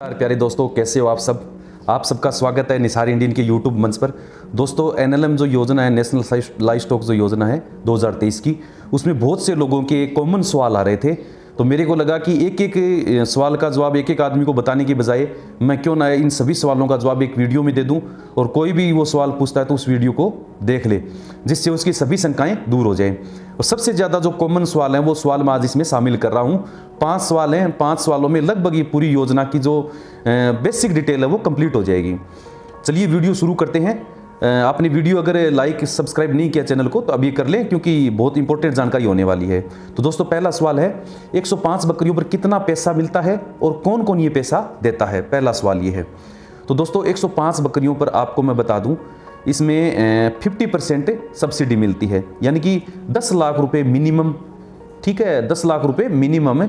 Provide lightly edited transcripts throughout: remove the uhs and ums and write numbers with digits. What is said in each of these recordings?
प्यारे दोस्तों, कैसे हो आप सब। आप सबका स्वागत है निसार इंडियन के यूट्यूब मंच पर। दोस्तों, एनएलएम जो योजना है, नेशनल लाइवस्टॉक जो योजना है 2023 की, उसमें बहुत से लोगों के कॉमन सवाल आ रहे थे। तो मेरे को लगा कि एक एक सवाल का जवाब एक एक आदमी को बताने की बजाय मैं क्यों ना इन सभी सवालों का जवाब एक वीडियो में दे दूं, और कोई भी वो सवाल पूछता है तो उस वीडियो को देख ले, जिससे उसकी सभी शंकाएं दूर हो जाएं। और सबसे ज़्यादा जो कॉमन सवाल हैं वो सवाल मैं आज इसमें शामिल कर रहा हूँ। 5 सवाल हैं। 5 सवालों में लगभग ये पूरी योजना की जो बेसिक डिटेल है वो कंप्लीट हो जाएगी। चलिए वीडियो शुरू करते हैं। आपने वीडियो अगर लाइक सब्सक्राइब नहीं किया चैनल को तो अभी कर लें, क्योंकि बहुत इंपॉर्टेंट जानकारी होने वाली है। तो दोस्तों, पहला सवाल है 105 बकरियों पर कितना पैसा मिलता है और कौन कौन ये पैसा देता है। पहला सवाल ये है। तो दोस्तों, 105 बकरियों पर आपको मैं बता दूं, इसमें 50% सब्सिडी मिलती है, यानी कि 10 लाख रुपए मिनिमम। ठीक है, 10 लाख रुपए मिनिमम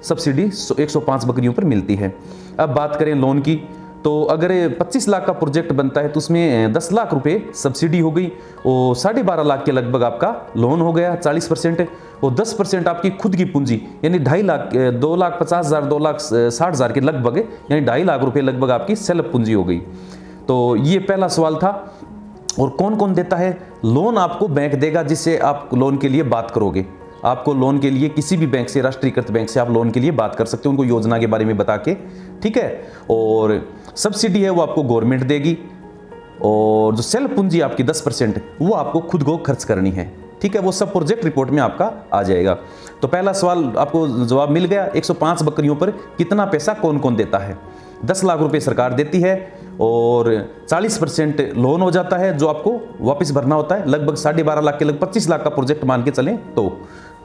सब्सिडी 105 बकरियों पर मिलती है। अब बात करें लोन की, तो अगर 25 लाख का प्रोजेक्ट बनता है तो उसमें 10 लाख रुपए सब्सिडी हो गई और 12.5 लाख के लगभग आपका लोन हो गया 40%, और 10% आपकी खुद की पूंजी, यानी 2.5 लाख 2,50,000 2,60,000 के लगभग, यानी 2.5 लाख रुपए लगभग आपकी सेल्फ पूंजी हो गई। तो ये पहला सवाल था। और कौन कौन देता है लोन? आपको बैंक देगा, जिससे आप लोन के लिए बात करोगे। आपको लोन के लिए किसी भी बैंक से, राष्ट्रीयकृत बैंक से आप लोन के लिए बात कर सकते हो, उनको योजना के बारे में बता के। ठीक है, और सब्सिडी है वो आपको गवर्नमेंट देगी, और जो सेल्फ पूंजी आपकी 10% वो आपको खुद को खर्च करनी है। ठीक है, वो सब प्रोजेक्ट रिपोर्ट में आपका आ जाएगा। तो पहला सवाल आपको जवाब मिल गया। 105 बकरियों पर कितना पैसा कौन कौन देता है? 10 लाख रुपए सरकार देती है और 40% लोन हो जाता है, जो आपको वापस भरना होता है। लगभग 12.5 लाख के लगभग 25 लाख का प्रोजेक्ट मान के चलें तो।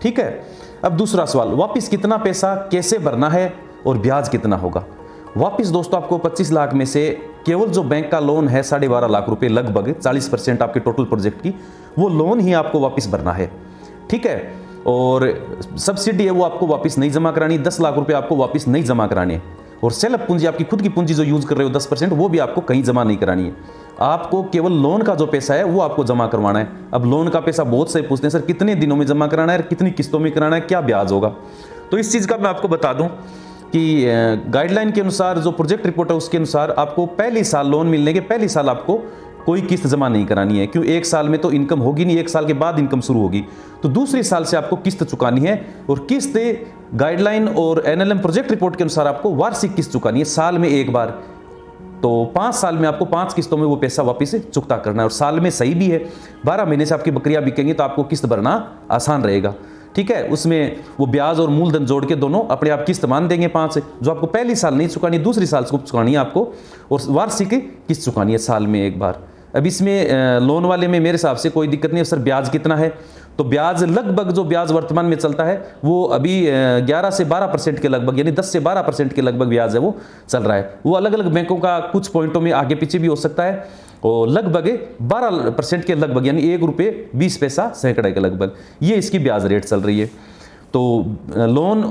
ठीक है, अब दूसरा सवाल, वापस कितना पैसा कैसे भरना है और ब्याज कितना होगा? वापस दोस्तों, आपको 25 लाख में से केवल जो बैंक का लोन है 12.5 लाख रुपए, लगभग 40% आपके टोटल प्रोजेक्ट की, वो लोन ही आपको वापस भरना है। ठीक है, और सब्सिडी है वो आपको वापस नहीं जमा करानी, 10 लाख रुपए आपको वापस नहीं जमा कराने, और सेल्फ पूंजी आपकी खुद की पूंजी जो यूज कर रहे हो 10%, वो भी आपको कहीं जमा नहीं करानी है। आपको केवल लोन का जो पैसा है वो आपको जमा करवाना है। अब लोन का पैसा बहुत से पूछते हैं, सर कितने दिनों में जमा कराना है, कितनी किस्तों में कराना है, क्या ब्याज होगा? तो इस चीज़ का मैं आपको बता दूं कि गाइडलाइन के अनुसार, जो प्रोजेक्ट रिपोर्ट है उसके अनुसार, आपको पहले साल लोन मिलने के पहले साल आपको कोई किस्त जमा नहीं करानी है। क्यों? एक साल में तो इनकम होगी नहीं, एक साल के बाद इनकम शुरू होगी। तो दूसरे साल से आपको किस्त चुकानी है, और किस्त गाइडलाइन और एनएलएम प्रोजेक्ट रिपोर्ट के अनुसार आपको वार्षिक किस्त चुकानी है, साल में एक बार। तो 5 साल में आपको 5 किस्तों में वो पैसा वापस चुकता करना है। और साल में सही भी है, 12 महीने से आपकी बकरियां बिकेंगी तो आपको किस्त भरना आसान रहेगा। ठीक है, उसमें वो ब्याज और मूलधन जोड़ के दोनों अपने आप किस्त मान देंगे 5, जो आपको पहली साल नहीं चुकानी, दूसरी साल को चुकानी है आपको, और वार्षिक किस्त चुकानी है साल में एक बार। अब इसमें लोन वाले में मेरे हिसाब से कोई दिक्कत नहीं है। सर ब्याज कितना है? तो ब्याज लगभग जो ब्याज वर्तमान में चलता है वो अभी 11 से 12% के लगभग, यानी 10 से 12% के लगभग ब्याज है वो चल रहा है। वो अलग अलग बैंकों का कुछ पॉइंटों में आगे पीछे भी हो सकता है, और लगभग 12% के लगभग, यानी 1 रुपये 20 पैसा सैकड़े के लगभग ये इसकी ब्याज रेट चल रही है। तो लोन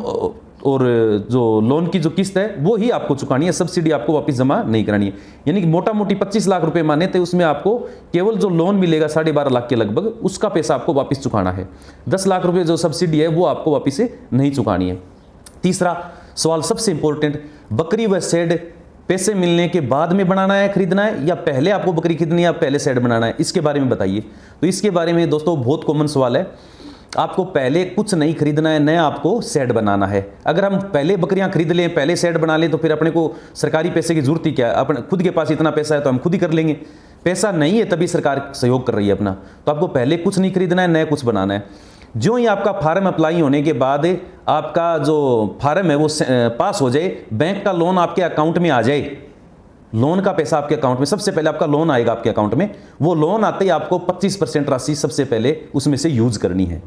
और जो लोन की जो किस्त है वो ही आपको चुकानी है, सब्सिडी आपको वापस जमा नहीं करानी है। यानी कि मोटा मोटी 25 लाख रुपए माने थे, उसमें आपको केवल जो लोन मिलेगा 12.5 लाख के लगभग, उसका पैसा आपको वापस चुकाना है। 10 लाख रुपए जो सब्सिडी है वो आपको वापस से नहीं चुकानी है। तीसरा सवाल सबसे इंपॉर्टेंट, बकरी व शेड पैसे मिलने के बाद में बनाना है, खरीदना है, या पहले आपको बकरी खरीदनी है या पहले शेड बनाना है? इसके बारे में बताइए। तो इसके बारे में दोस्तों बहुत कॉमन सवाल है। आपको पहले कुछ नहीं खरीदना है, नया आपको शेड बनाना है। अगर हम पहले बकरियां खरीद लें, पहले शेड बना लें, तो फिर अपने को सरकारी पैसे की जरूरत ही क्या है? अपने खुद के पास इतना पैसा है तो हम खुद ही कर लेंगे। पैसा नहीं है तभी सरकार सहयोग कर रही है अपना। तो आपको पहले कुछ नहीं खरीदना है, नया कुछ बनाना है। जो ही आपका फार्म अप्लाई होने के बाद आपका जो फार्म है वो पास हो जाए, बैंक का लोन आपके अकाउंट में आ जाए, लोन का पैसा आपके अकाउंट में, सबसे पहले आपका लोन आएगा आपके अकाउंट में। वो लोन आते ही आपको 25% राशि सबसे पहले उसमें से यूज करनी है।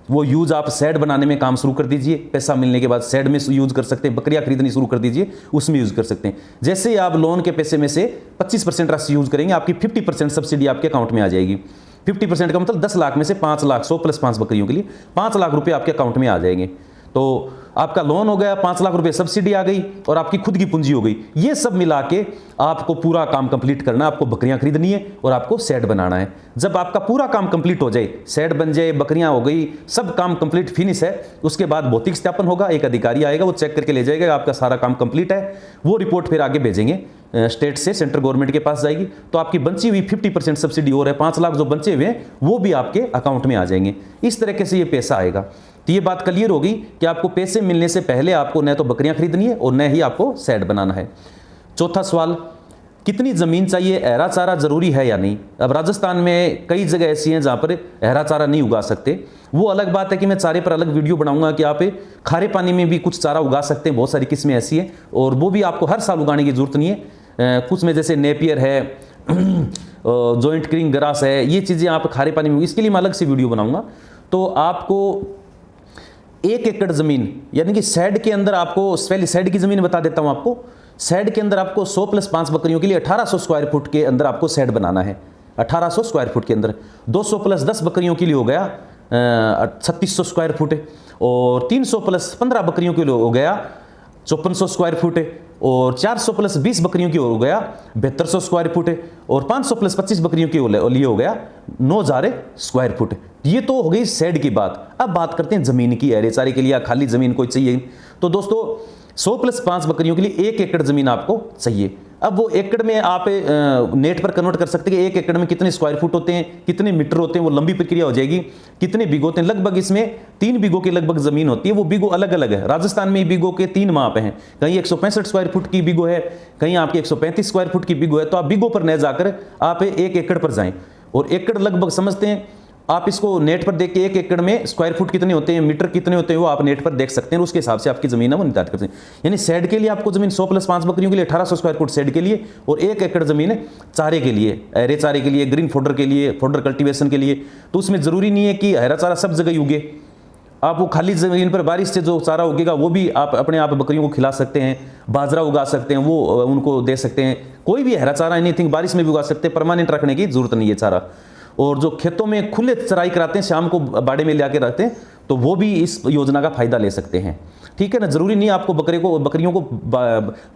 वो यूज आप शेड बनाने में काम शुरू कर दीजिए। पैसा मिलने के बाद शेड में यूज कर सकते हैं, बकरियां खरीदनी शुरू कर दीजिए, उसमें यूज कर सकते हैं। जैसे ही आप लोन के पैसे में से 25% राशि यूज करेंगे, आपकी 50% सब्सिडी आपके अकाउंट में आ जाएगी। 50% का मतलब 10 लाख में से 5 लाख, 100 + 5 बकरियों के लिए 5 लाख रुपए आपके अकाउंट में आ जाएंगे। तो आपका लोन हो गया, 5 लाख रुपए सब्सिडी आ गई और आपकी खुद की पूंजी हो गई। ये सब मिला के आपको पूरा काम कंप्लीट करना है, आपको बकरियां खरीदनी है और आपको शेड बनाना है। जब आपका पूरा काम कंप्लीट हो जाए, शेड बन जाए, बकरियां हो गई, सब काम कंप्लीट फिनिश है, उसके बाद भौतिक सत्यापन होगा, एक अधिकारी आएगा, वो चेक करके ले जाएगा आपका सारा काम कंप्लीट है। वो रिपोर्ट फिर आगे भेजेंगे स्टेट से, सेंट्रल गवर्नमेंट के पास जाएगी, तो आपकी बची हुई 50% सब्सिडी और है, 5 लाख जो बचे हुए हैं वो भी आपके अकाउंट में आ जाएंगे। इस तरीके से ये पैसा आएगा। तो ये बात क्लियर होगी कि आपको पैसे मिलने से पहले आपको न तो बकरियां खरीदनी है और न ही आपको शेड बनाना है। चौथा सवाल, कितनी ज़मीन चाहिए, हरा चारा ज़रूरी है या नहीं। अब राजस्थान में कई जगह ऐसी हैं जहाँ पर हरा चारा नहीं उगा सकते। वो अलग बात है कि मैं चारे पर अलग वीडियो बनाऊंगा कि आप खारे पानी में भी कुछ चारा उगा सकते हैं, बहुत सारी किस्में ऐसी हैं और वो भी आपको हर साल उगाने की ज़रूरत नहीं है। कुछ में जैसे नेपियर है, जॉइंट क्रिंग ग्रास है, ये चीज़ें आप खारे पानी में, इसके लिए मैं अलग से वीडियो बनाऊंगा। तो आपको 1 एकड़ ज़मीन यानी कि शेड के अंदर आपको, पहले शेड की ज़मीन बता देता हूँ आपको। शेड के अंदर आपको 100 + 5 बकरियों के लिए 1800 स्क्वायर फुट के अंदर आपको शेड बनाना है। 1800 स्क्वायर फुट के अंदर 200 + 10 बकरियों के लिए हो गया 3600 स्क्वायर फुट, और 300 + 15 बकरियों के लिए हो गया 5400 स्क्वायर फुट, और 400 + 20 बकरियों की हो गया 7200 स्क्वायर फुट, और 500 + 25 बकरियों के लिए हो गया 9000 स्क्वायर फुट। ये तो हो गई शेड की बात। अब बात करते हैं ज़मीन की, हरे चारे के लिए या खाली ज़मीन कोई चाहिए। तो दोस्तों 100 + 5 बकरियों के लिए 1 एकड़ ज़मीन आपको चाहिए। अब वो एकड़ में आप नेट पर कन्वर्ट कर सकते हैं कि 1 एकड़ में कितने स्क्वायर फुट होते हैं, कितने मीटर होते हैं, वो लंबी प्रक्रिया हो जाएगी। कितने बीघे होते हैं, लगभग इसमें 3 बीघों के लगभग ज़मीन होती है। वो बीघो अलग अलग है, राजस्थान में बीघों के 3 माप हैं, कहीं 165 स्क्वायर फुट की बीघो है, कहीं आपकी 135 स्क्वायर फुट की बीघो है। तो आप बीघों पर न जाकर आप 1 एकड़ पर जाएं, और एकड़ लगभग समझते हैं आप इसको नेट पर देख के 1 एकड़ में स्क्वायर फुट कितने होते हैं, मीटर कितने होते हैं, वो आप नेट पर देख सकते हैं। उसके हिसाब से आपकी ज़मीन है वो निर्धारित करते हैं। यानी शेड के लिए आपको ज़मीन 100 + 5 बकरियों के लिए 1800 स्क्वायर फुट शेड के लिए, और 1 एकड़ ज़मीन है चारे के लिए, हरे चारे के लिए, ग्रीन फोडर के लिए, फोडर कल्टीवेशन के लिए। तो उसमें ज़रूरी नहीं है कि हरा चारा सब जगह ही उगे। आप वो खाली ज़मीन पर बारिश से जो चारा उगेगा वो भी आप अपने आप बकरियों को खिला सकते हैं। बाजरा उगा सकते हैं, वो उनको दे सकते हैं। कोई भी हरा चारा एनीथिंग बारिश में भी उगा सकते हैं, परमानेंट रखने की जरूरत नहीं है चारा। और जो खेतों में खुले चराई कराते हैं, शाम को बाड़े में ले आके रखते हैं, तो वो भी इस योजना का फायदा ले सकते हैं। ठीक है ना, जरूरी नहीं आपको बकरियों को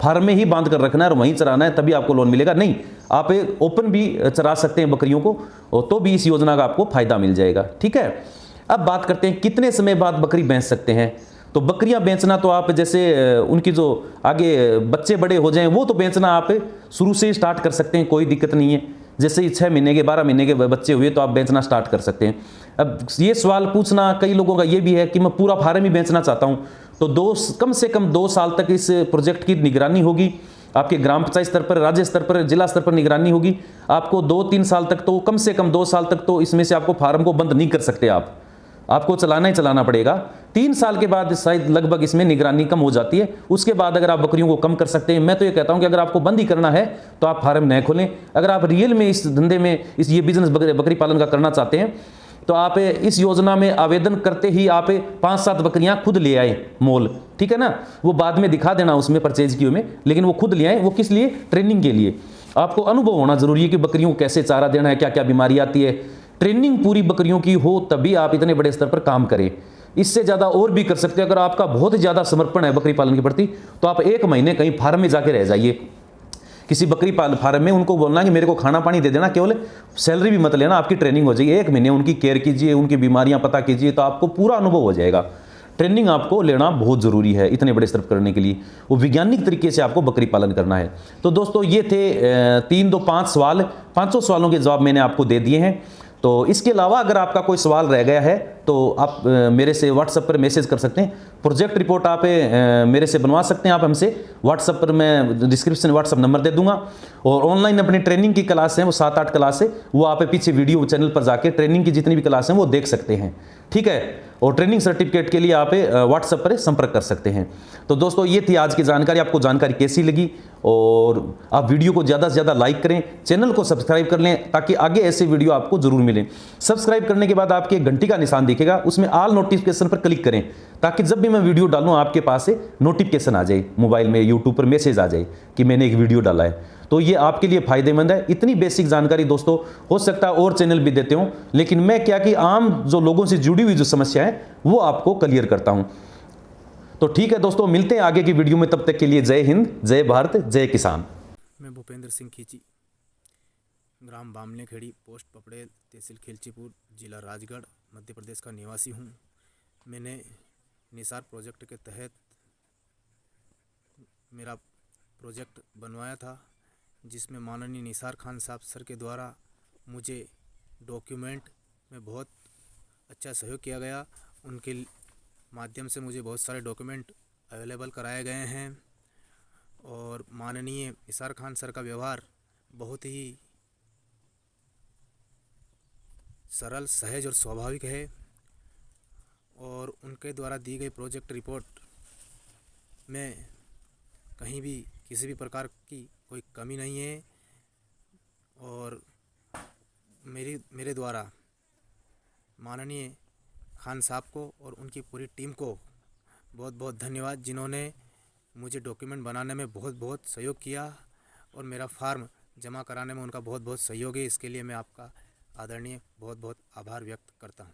फार्म में ही बांध कर रखना है और वहीं चराना है तभी आपको लोन मिलेगा, नहीं। आप ओपन भी चरा सकते हैं बकरियों को, तो भी इस योजना का आपको फायदा मिल जाएगा। ठीक है, अब बात करते हैं कितने समय बाद बकरी बेच सकते हैं। तो बकरियां बेचना तो आप जैसे उनकी जो आगे बच्चे बड़े हो जाएं वो तो बेचना आप शुरू से ही स्टार्ट कर सकते हैं, कोई दिक्कत नहीं है। जैसे ही 6 महीने के 12 महीने के बच्चे हुए तो आप बेचना स्टार्ट कर सकते हैं। अब ये सवाल पूछना कई लोगों का ये भी है कि मैं पूरा फार्म ही बेचना चाहता हूँ, तो कम से कम 2 साल तक इस प्रोजेक्ट की निगरानी होगी। आपके ग्राम पंचायत स्तर पर, राज्य स्तर पर, जिला स्तर पर निगरानी होगी। आपको 2-3 साल तक तो, कम से कम 2 साल तक तो इसमें से आपको फार्म को बंद नहीं कर सकते, आपको चलाना ही चलाना पड़ेगा। 3 साल के बाद शायद लगभग इसमें निगरानी कम हो जाती है। उसके बाद अगर आप बकरियों को कम कर सकते हैं। मैं तो ये कहता हूं कि अगर आपको बंद ही करना है तो आप फार्म न खोलें। अगर आप रियल में इस धंधे में ये बिजनेस बकरी पालन का करना चाहते हैं तो आप इस योजना में आवेदन करते ही आप 5-7 बकरियां खुद ले आए मोल, ठीक है ना। वो बाद में दिखा देना उसमें परचेज की में, लेकिन वो खुद ले आए। वो किस लिए? ट्रेनिंग के लिए। आपको अनुभव होना जरूरी है कि बकरियों को कैसे चारा देना है, क्या क्या बीमारी आती है। ट्रेनिंग पूरी बकरियों की हो तभी आप इतने बड़े स्तर पर काम करें। इससे ज़्यादा और भी कर सकते हैं। अगर आपका बहुत ज़्यादा समर्पण है बकरी पालन के प्रति तो आप 1 महीने कहीं फार्म में जाके रह जाइए, किसी बकरी फार्म में। उनको बोलना कि मेरे को खाना पानी दे देना, केवल सैलरी भी मत लेना, आपकी ट्रेनिंग हो जाएगी। 1 महीने उनकी केयर कीजिए, उनकी बीमारियां पता कीजिए, तो आपको पूरा अनुभव हो जाएगा। ट्रेनिंग आपको लेना बहुत ज़रूरी है इतने बड़े स्तर पर करने के लिए। वो वैज्ञानिक तरीके से आपको बकरी पालन करना है। तो दोस्तों ये थे 5 सवाल। 5 सवालों के जवाब मैंने आपको दे दिए हैं। तो इसके अलावा अगर आपका कोई सवाल रह गया है तो आप मेरे से व्हाट्सएप पर मैसेज कर सकते हैं। प्रोजेक्ट रिपोर्ट आप मेरे से बनवा सकते हैं। आप हमसे व्हाट्सएप पर, मैं डिस्क्रिप्शन में व्हाट्सएप नंबर दे दूंगा। और ऑनलाइन अपनी ट्रेनिंग की क्लास हैं, वो 7-8 क्लास है, वो आप पीछे वीडियो चैनल पर जाके ट्रेनिंग की जितनी भी क्लास हैं वो देख सकते हैं, ठीक है। और ट्रेनिंग सर्टिफिकेट के लिए आप व्हाट्सएप पर संपर्क कर सकते हैं। तो दोस्तों ये थी आज की जानकारी। आपको जानकारी कैसी लगी? और आप वीडियो को ज़्यादा से ज़्यादा लाइक करें, चैनल को सब्सक्राइब कर लें ताकि आगे ऐसे वीडियो आपको जरूर मिलें। सब्सक्राइब करने के बाद आपके घंटी का निशान दिखेगा, उसमें ऑल नोटिफिकेशन पर क्लिक करें ताकि जब भी मैं वीडियो डालूं आपके पास से नोटिफिकेशन आ जाए, मोबाइल में यूट्यूब पर मैसेज आ जाए कि मैंने एक वीडियो डाला है। तो ये आपके लिए फायदेमंद है। इतनी बेसिक जानकारी दोस्तों, हो सकता है और चैनल भी देते हूं, लेकिन मैं क्या कि आम जो लोगों से जुड़ी हुई जो समस्या है वो आपको क्लियर करता हूं। तो ठीक है दोस्तों, मिलते हैं आगे की वीडियो में, तब तक के लिए जय हिंद, जय भारत, जय किसान। मैं भूपेंद्र सिंह खींची, ग्राम बामले खेड़ी, पोस्ट पपड़ेल, तहसील खिलचीपुर, जिला राजगढ़, मध्य प्रदेश का निवासी हूँ। मैंने निसार प्रोजेक्ट के तहत मेरा प्रोजेक्ट बनवाया था, जिसमें माननीय निसार खान साहब सर के द्वारा मुझे डॉक्यूमेंट में बहुत अच्छा सहयोग किया गया। उनके माध्यम से मुझे बहुत सारे डॉक्यूमेंट अवेलेबल कराए गए हैं और माननीय निसार खान सर का व्यवहार बहुत ही सरल, सहज और स्वाभाविक है और उनके द्वारा दी गई प्रोजेक्ट रिपोर्ट में कहीं भी किसी भी प्रकार की कोई कमी नहीं है और मेरे द्वारा माननीय खान साहब को और उनकी पूरी टीम को बहुत बहुत धन्यवाद, जिन्होंने मुझे डॉक्यूमेंट बनाने में बहुत बहुत सहयोग किया और मेरा फार्म जमा कराने में उनका बहुत बहुत सहयोग है। इसके लिए मैं आपका आदरणीय बहुत बहुत आभार व्यक्त करता हूँ।